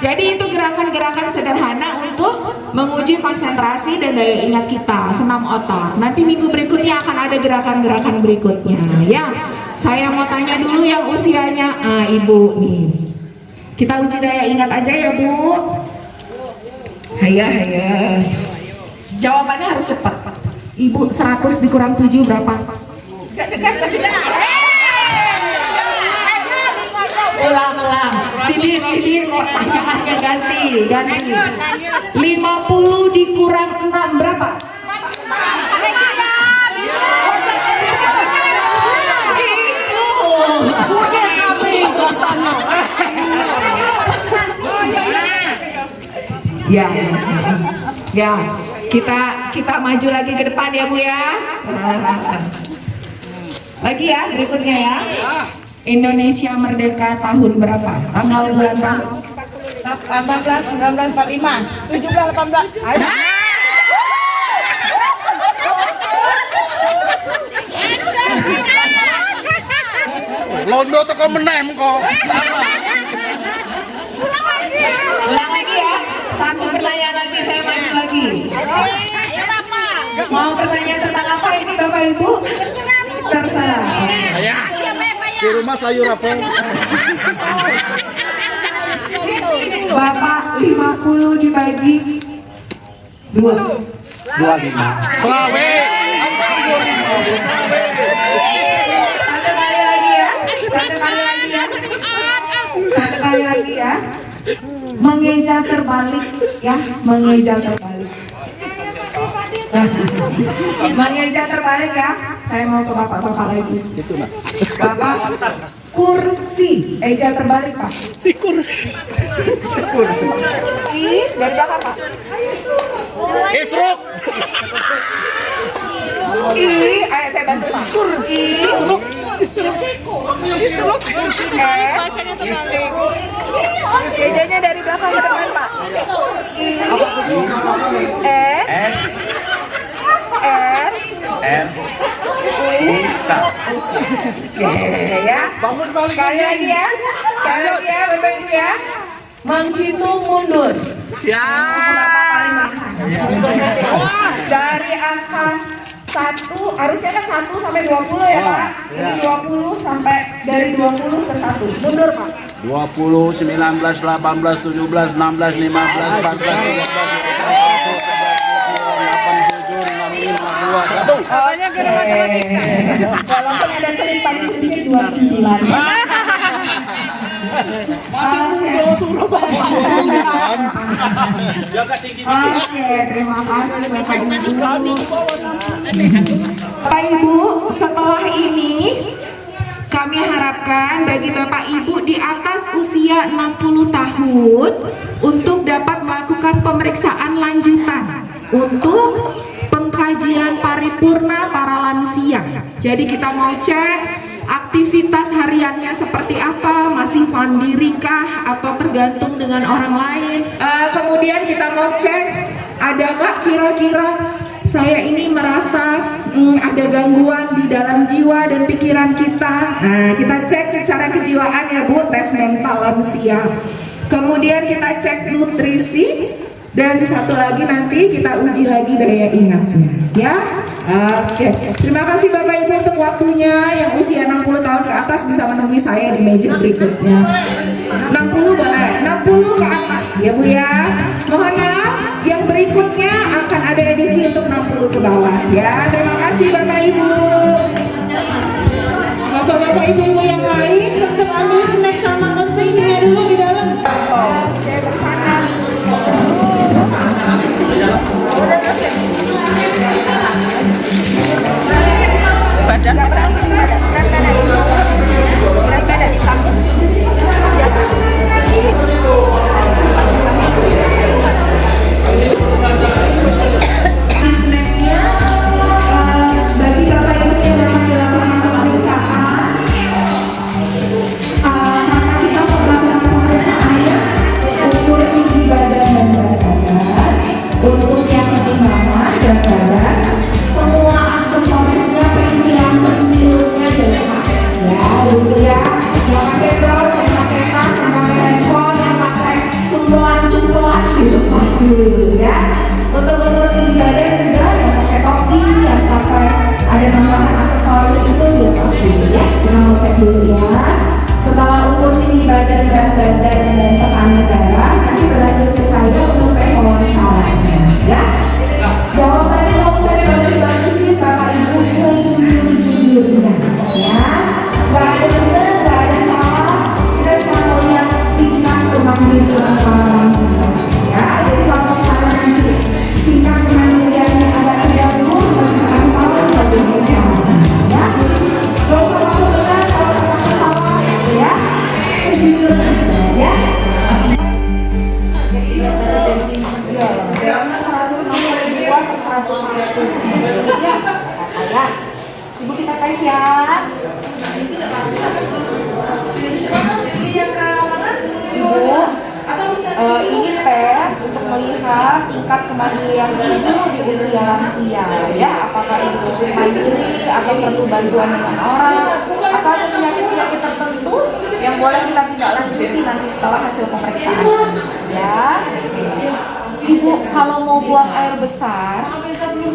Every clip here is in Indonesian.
Jadi itu gerakan-gerakan sederhana untuk menguji konsentrasi dan daya ingat kita, senam otak. Nanti minggu berikutnya akan ada gerakan-gerakan berikutnya ya. Saya mau tanya dulu yang usianya ibu nih. Kita uji daya ingat aja ya bu. Haya. Jawabannya harus cepat. Ibu 100 dikurang 7 berapa? Ulang. Tidis, pertanyaannya ganti. 50 dikurang 6 berapa? Ya, kita maju lagi ke depan ya Bu ya. Lagi ya, berikutnya ya. Indonesia merdeka tahun berapa? Tanggal bulan berapa? 18, 19, 45, 17, 18. Londo teko menem kok. Ulang lagi ya. Satu pertanyaan lagi, saya maju lagi. Mau pertanyaan tentang apa ini Bapak Ibu? Terserah. Di rumah sayur apa? Bapak 50 dibagi 2. 25. Selawe. Satu kali lagi ya. Mengeja terbalik ya, mengeja terbalik. Mengeja terbalik ya. Saya mau ke bapak lagi. Bapak kursi, eja terbalik Pak. Sikur. I dari belakang Pak. Isruk. I, ayo saya bantu Pak. I, Isruk. Ejanya dari belakang ke depan Pak. I, S, R, Oke ya. Sekali lagi ya Bapak Ibu ya. Menghitung mundur. Dari angka 1, harusnya kan 1 sampai 20 ya Pak. Ini 20 sampai dari 20 ke 1. Mundur Pak. 20, 19, 18, 17, 16, 15, 14, 15, 16, 17, 65, 4, 3, 2, 1. Walaupun ada selipan sedikit 29. Oke, terima kasih Bapak Ibu. Bapak Ibu, setelah ini kami harapkan bagi Bapak Ibu di atas usia 60 tahun untuk dapat melakukan pemeriksaan lanjutan untuk pengkajian paripurna para lansia. Jadi kita mau cek aktivitas hariannya seperti apa, masih mandirikah atau tergantung dengan orang lain. Kemudian kita mau cek ada nggak kira-kira saya ini merasa ada gangguan di dalam jiwa dan pikiran kita. Nah, kita cek secara kejiwaan ya Bu, tes mental lansia. Kemudian kita cek nutrisi. Dan satu lagi nanti kita uji lagi daya ingatnya ya. Oke. Terima kasih Bapak Ibu untuk waktunya. Yang usia 60 tahun ke atas bisa menemui saya di meja berikutnya. 60 boleh, 60 ke atas ya Bu ya. Mohon maaf, yang berikutnya akan ada edisi untuk 60 ke bawah ya. Terima kasih Bapak Ibu. Bapak-bapak ibu-ibu yang lain tetap ambil snack sama konsumsinya dulu di dalam. Oke, bersama. Bagi Bapak Ibu yang akan dilakukan pemeriksaan, karena kita semua dilepas dulu ya. Untuk tinggi badan juga yang pakai topi, yang pakai ada tambahan aksesoris itu dilepas dulu ya. Kita mau cek dulu ya. Setelah ukur tinggi badan, berat badan, dan tekanan darah, nanti berlanjut ke saya untuk tes wawancara ya. Jawabannya nggak usah dibagus-bagusin, Bapak Ibu sejujur-jujurnya ya. Nggak ada benar, nggak ada salah. Kita cuma mau lihat tingkat kemandirian lansia ya. Jadi kalau misalnya nanti tingkat kemandiriannya agak terganggu, harus kasih tahu bagaimana ya. Nggak usah pakai benar, nggak usah pakai salah ya. Sejujurnya ya. Jamnya 162 ke 101 ya. Ibu kita tes ya. Ibu, ini tes untuk melihat tingkat kemandirian ibu di usia lansia ya. Apakah ibu mandiri atau perlu bantuan dengan orang, atau ada penyakit-penyakit tertentu yang boleh kita tidak lanjuti nanti setelah hasil pemeriksaan ya. Ibu kalau mau buang air besar,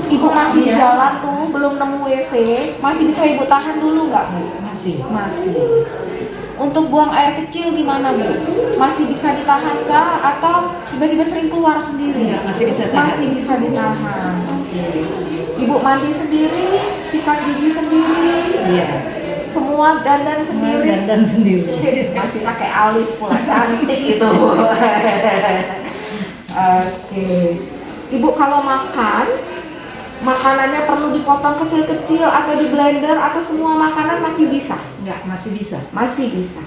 ibu masih di jalan tuh, belum nemu WC, masih bisa ibu tahan dulu nggak Bu? Masih. Untuk buang air kecil gimana Bu? Masih bisa ditahan kah? Atau tiba-tiba sering keluar sendiri? Ya, masih bisa tahan. Masih bisa ditahan. Ibu mandi sendiri, sikat gigi sendiri. Iya. Semua dandan sendiri. Dan sendiri. Masih pakai alis pula, cantik itu. Oke. Ibu kalau makan, makanannya perlu dipotong kecil-kecil atau di blender, atau semua makanan masih bisa? Enggak, masih bisa. Masih bisa.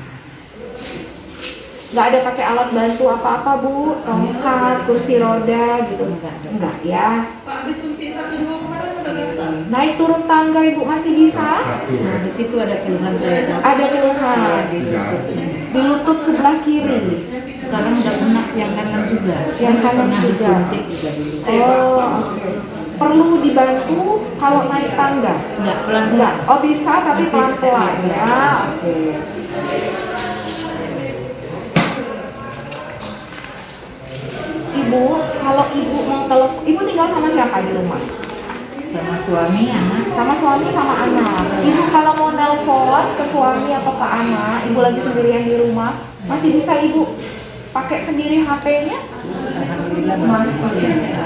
Nggak ada pakai alat bantu apa-apa Bu, tongkat, kursi roda gitu? Enggak ya. Naik turun tangga Ibu masih bisa? Nah, di situ ada keluhan saya. Ada keluhan di lutut sebelah kiri. Sekarang udah kena yang kanan juga. Yang kanan pernah juga. disuntik juga dulu. Oh, oke. Perlu dibantu kalau naik tangga? Enggak, pelan-pelan. Enggak. Oh bisa, tapi Masih pelan-pelan bisa, ya. Oke. Ibu, kalau ibu mau telepon, ibu tinggal sama siapa di rumah? Sama suami, anak. Sama suami sama anak. Ibu kalau mau nelpon ke suami atau ke anak, ibu lagi sendirian di rumah, masih bisa ibu pakai sendiri HP-nya? Alhamdulillah masih. Ya.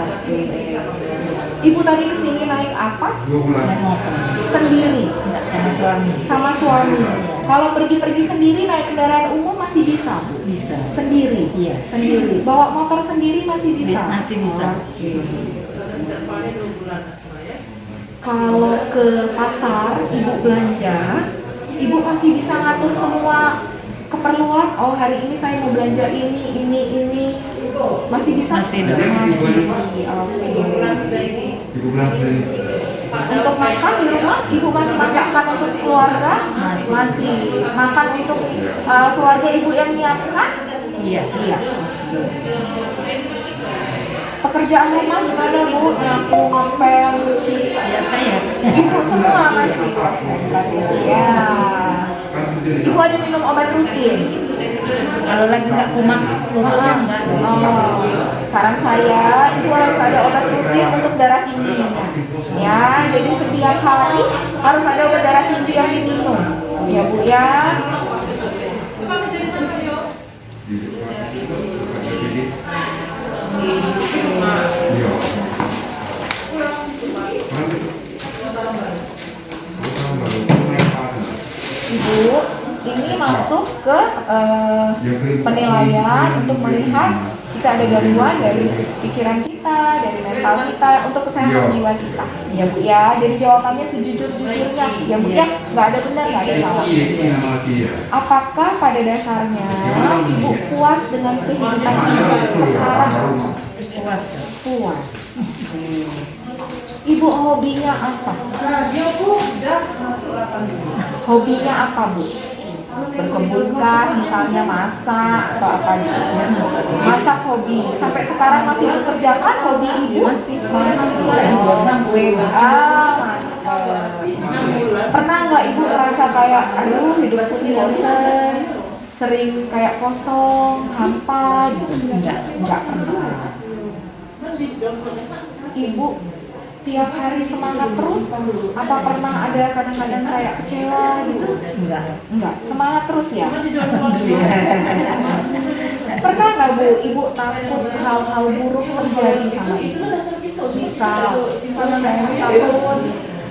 Ibu tadi kesini naik apa? Naik motor. Sendiri? Enggak, sama suami. Sama suami. Kalau pergi-pergi sendiri naik kendaraan umum masih bisa? Bisa. Sendiri? Iya. Sendiri. Bawa motor sendiri masih bisa? Masih bisa. Oke. Kalau ke pasar ibu belanja, ibu masih bisa ngatur semua keperluan. Oh hari ini saya mau belanja ini, masih bisa? Masih dong. Masih. Oke. Untuk makan di rumah, ibu masih masakkan untuk keluarga? Masih. Makan untuk keluarga ibu yang nyiapkan? Iya. Iya. Pekerjaan rumah gimana Bu? Nyapu, ngepel, nyuci? Biasa ya. Ibu semua masih. Iya. Ibu ada minum obat rutin? Kalau lagi nggak kumat, lumutnya enggak. Oh, saran saya ibu harus ada obat rutin untuk darah tingginya. Ya, jadi setiap hari harus ada obat darah tinggi yang diminum. Ya Bu ya. Ibu, ini masuk ke penilaian untuk melihat kita ada gangguan dari pikiran kita, dari mental kita, untuk kesehatan jiwa kita. Ya Bu ya, jadi jawabannya sejujur-jujurnya. Ya Bu ya, nggak ada benar, nggak ada salah. Apakah pada dasarnya Ibu puas dengan kehidupan Ibu sekarang? Puas. Puas. Ibu hobinya apa? Hobinya apa Bu? Berkebunkah, misalnya masak atau apa gitu? Masak hobi. Sampai sekarang masih dikerjakan hobi Ibu? Masih. Masih. Buat kue. Mantap. Pernah nggak Ibu merasa kayak, aduh hidupku ini bosen, sering kayak kosong, hampa gitu? Enggak pernah. Ibu tiap hari semangat terus? Apa pernah ada kadang-kadang kayak kecewa gitu? Enggak, semangat terus ya? Pernah nggak Bu, Ibu takut hal-hal buruk terjadi sama Ibu? Misal, saya takut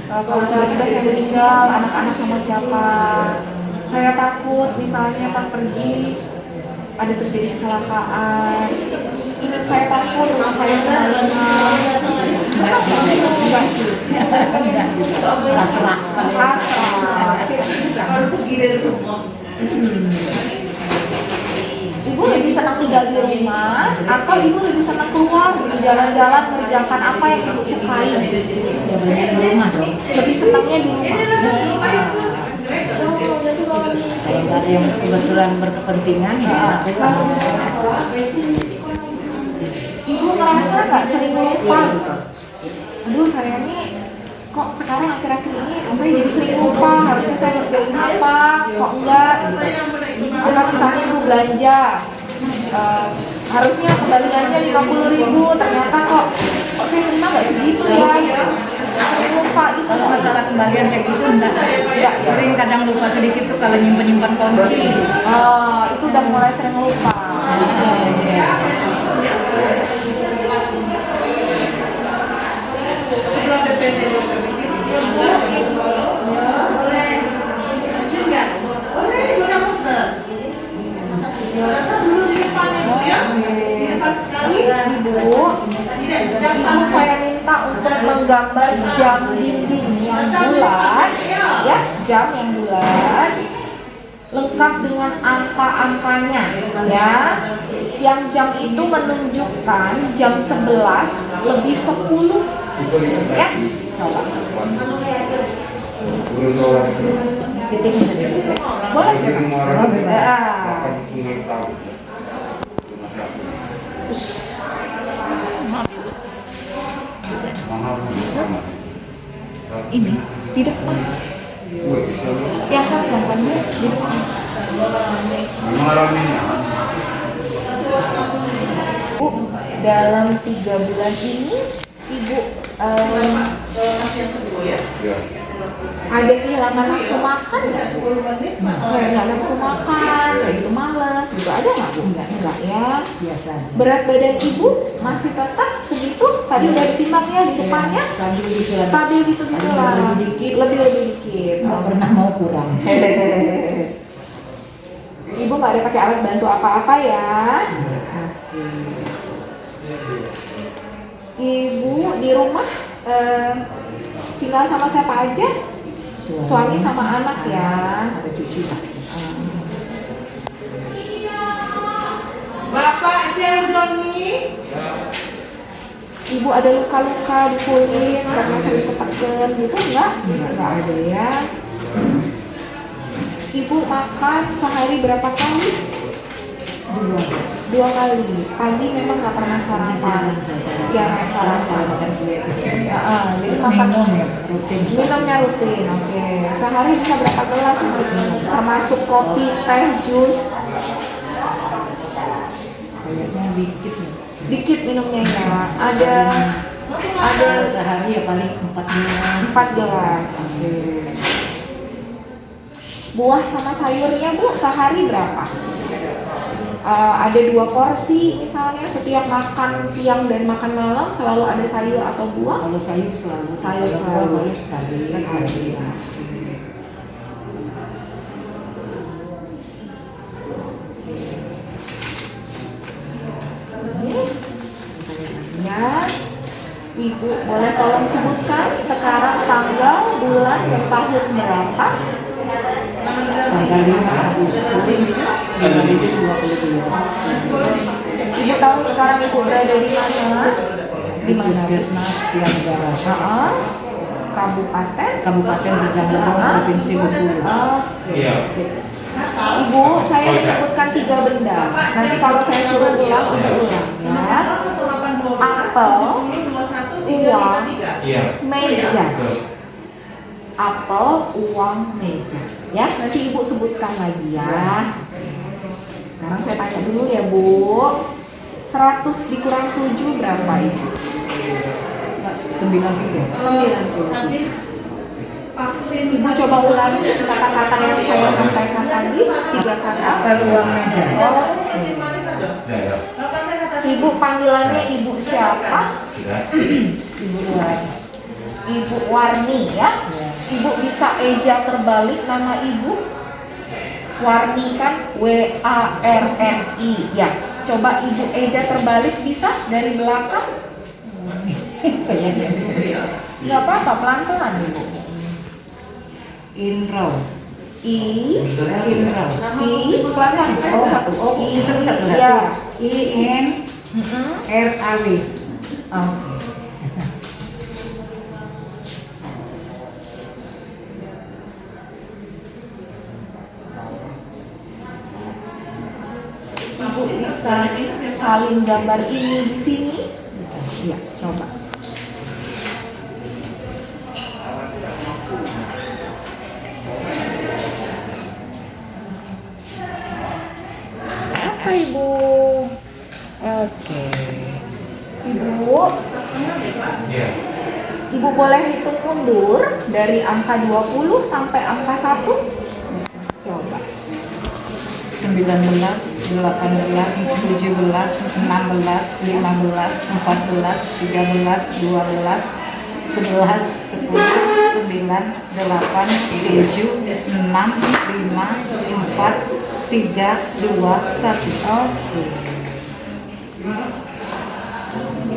kalau tiba-tiba saya meninggal, anak-anak sama siapa? Saya takut misalnya pas pergi ada terjadi kecelakaan. Ini saya takut rumah saya kemana-mana. Pasrah. Ibu lebih senang tinggal di rumah atau ibu lebih senang keluar di jalan-jalan mengerjakan apa yang ibu sukai? Di rumah dong. Lebih senangnya di rumah. Kalau nggak ada yang kebetulan berkepentingan ya lakukan. Ibu ngerasa nggak sering lupa gitu? Aduh saya ini kok sekarang akhir-akhir ini saya jadi sering lupa, harusnya saya ngerjain apa, kok enggak gitu. Atau misalnya ibu belanja, harusnya kembaliannya 50.000, ternyata kok saya terima nggak segitu ya gitu. Sering lupa gitu. Kalau masalah kembalian kayak gitu enggak sering, kadang lupa sedikit tuh kalau nyimpen kunci. Itu udah mulai sering lupa. Ibu saya minta untuk menggambar jam dinding yang bulat, ya, jam yang bulat, lengkap dengan angka-angkanya, ya. Yang jam itu menunjukkan jam 11 lebih 10, ya. Coba. Boleh ya? Ini di depan yang kosong kan Bu? Di depan. Bu, dalam 3 bulan ini Ibu ada kehilangan nafsu makan nggak? Kayak nggak nafsu makan, kayak gitu males gitu, ada nggak Bu? Enggak ya? Biasa aja. Berat badan Ibu masih tetap segitu? Tadi udah ditimbangnya di depannya? Stabil gitu lah. Lebih dikit. Nggak pernah mau kurang. Ibu nggak ada pakai alat bantu apa-apa ya? Ibu di rumah tinggal sama siapa aja? Suami sama anak ya. Ada cucu satu. Bapak Cel Joni. Ibu ada luka-luka di kulit karena sering ketekan gitu enggak? Enggak ada ya. Ibu makan sehari berapa kali? 2 kali. Pagi memang nggak pernah sarapan. Jarang sarapan. Kalau makan kue. Jadi makan rutin. minumnya rutin. Oke. Sehari bisa berapa gelas Ibu minum? Termasuk kopi, teh, jus. Kayaknya dikit. Dikit minumnya ya. Ada Sehari ya paling 4 gelas. 4 gelas. Oke. Buah sama sayurnya Bu sehari berapa? Ada 2 porsi misalnya, setiap makan siang dan makan malam selalu ada sayur atau buah? Kalau sayur selalu. Sayur Kalau selalu. buah baru sekali. Ya, Ibu boleh tolong sebutkan sekarang tanggal, bulan, dan tahun berapa? Tanggal 5 Agustus 2022. Ibu tahu sekarang Ibu berada di mana? Di mana? Puskesmas Tianegara. Kabupaten Rejang Lebong, Provinsi Bengkulu. Oke. Sip. Ibu, saya menyebutkan 3 benda. Nanti kalau saya suruh ulang, Ibu ulang ya. Apel, uang, meja. Apel, uang, meja. Ya, nanti Ibu sebutkan lagi ya. Sekarang saya tanya dulu ya Bu, 100 dikurang 7 berapa Ibu? 93. 90. Ibu coba ulangi kata-kata yang saya sampaikan tadi, 3 kata. Apel uang meja. Ibu panggilannya Ibu siapa? Ibu War. Ibu Warni ya. Ibu bisa eja terbalik nama Ibu. Warni kan W-A-R-N-I ya. Coba Ibu eja terbalik bisa dari belakang? Nggak apa-apa, pelan-pelan Ibu. Inro. I Inro. I pelan-pelan. Oh, satu. Oh, satu. Ya. I-N-R-A-W. Oke. Ibu bisa salin gambar ini di sini? Bisa. Iya, coba. Apa Ibu? Oke. Ibu boleh hitung mundur dari angka 20 sampai angka 1? Coba. 19, 18, 17, 16, 15, 14, 13, 12, 11, 10, 9, 8, 7, 6, 5, 4, 3, 2, 1. Oke.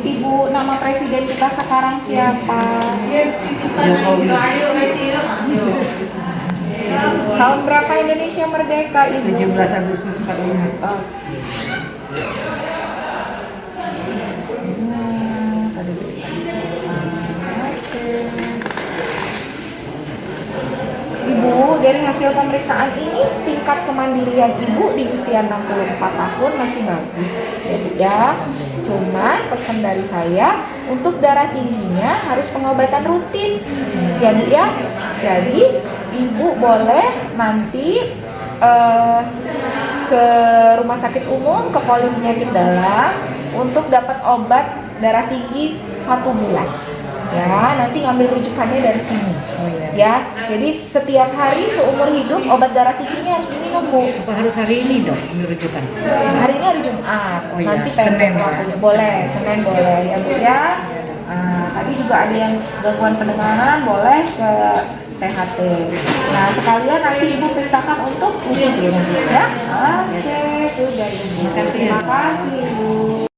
Ibu, nama presiden kita sekarang siapa? Jokowi. Tahun berapa Indonesia merdeka, Ibu? 17 Agustus 45. Oke. Ibu, dari hasil pemeriksaan ini tingkat kemandirian Ibu di usia 64 tahun masih bagus ya. Cuman pesan dari saya, untuk darah tingginya harus pengobatan rutin ya Bu ya. Jadi Ibu boleh nanti ke rumah sakit umum, ke Polipenyakit Dalam untuk dapat obat darah tinggi 1 bulan. Ya, nanti ngambil rujukannya dari sini. Oh iya. Ya, jadi setiap hari seumur hidup obat darah tingginya harus diminum Bu. Apa harus hari ini dok merujukan? Hari ini hari Jumat, Oh iya, nanti Senin, waktunya. ya. Boleh, Senin boleh ya Bu ya. Tadi juga ada yang gangguan pendengaran, boleh ke THT. Nah, sekalian nanti Ibu periksakan untuk UGD ya. Oke, sudah Ibu. Terima kasih ya. Terima kasih Ibu.